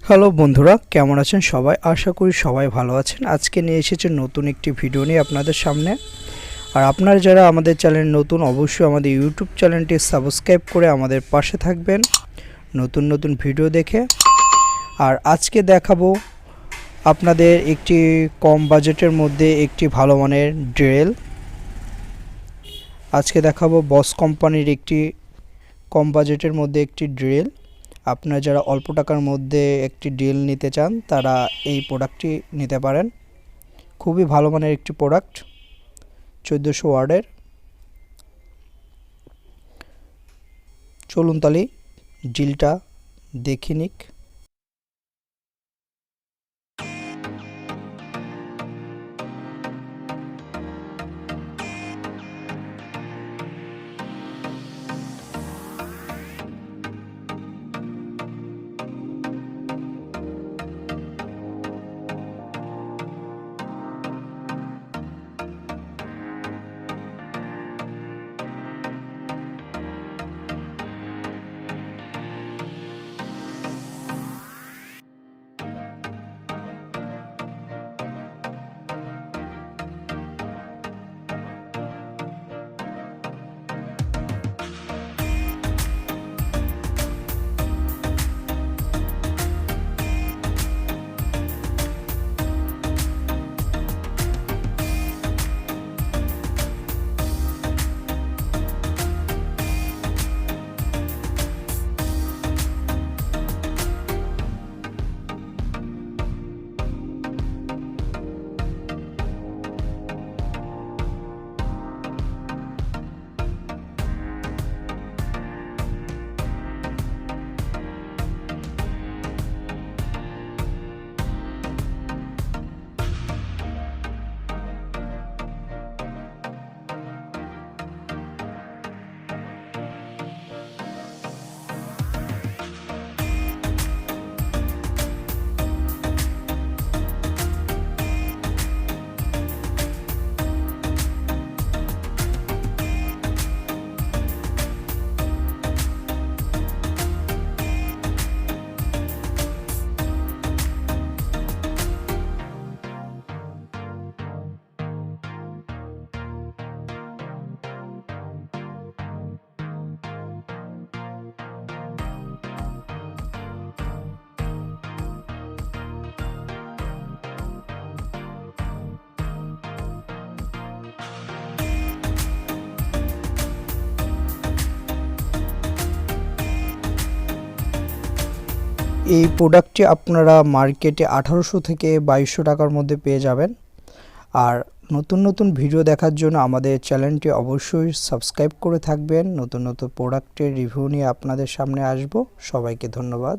Hello বন্ধুরা, কেমন আছেন সবাই? আশা করি সবাই ভালো আছেন। আজকে নিয়ে এসেছি নতুন একটি ভিডিও নিয়ে আপনাদের সামনে। আর আপনারা যারা আমাদের চ্যানেল নতুন, অবশ্যই আমাদের ইউটিউব চ্যানেলটি সাবস্ক্রাইব করে আমাদের পাশে থাকবেন নতুন নতুন ভিডিও দেখে। আর আজকে দেখাবো আপনাদের একটি কম বাজেটের মধ্যে একটি ভালো মানের ড্রিল। আজকে দেখাবো বস কোম্পানির একটি কম বাজেটের মধ্যে একটি ড্রিল। আপনারা যারা অল্প টাকার মধ্যে একটি ড্রিল নিতে চান তারা এই প্রোডাক্টটি নিতে পারেন। খুবই ভালো মানের একটি প্রোডাক্ট, 1400 ওয়াটের। চলুন তাহলে ড্রিলটা দেখে নিক। এই প্রোডাক্টটি আপনারা মার্কেটে 1800 থেকে 2200 টাকার মধ্যে পেয়ে যাবেন। আর নতুন নতুন ভিডিও দেখার জন্য আমাদের চ্যানেলটি অবশ্যই সাবস্ক্রাইব করে থাকবেন। নতুন নতুন প্রোডাক্টের রিভিউ নিয়ে আপনাদের সামনে আসব। সবাইকে ধন্যবাদ।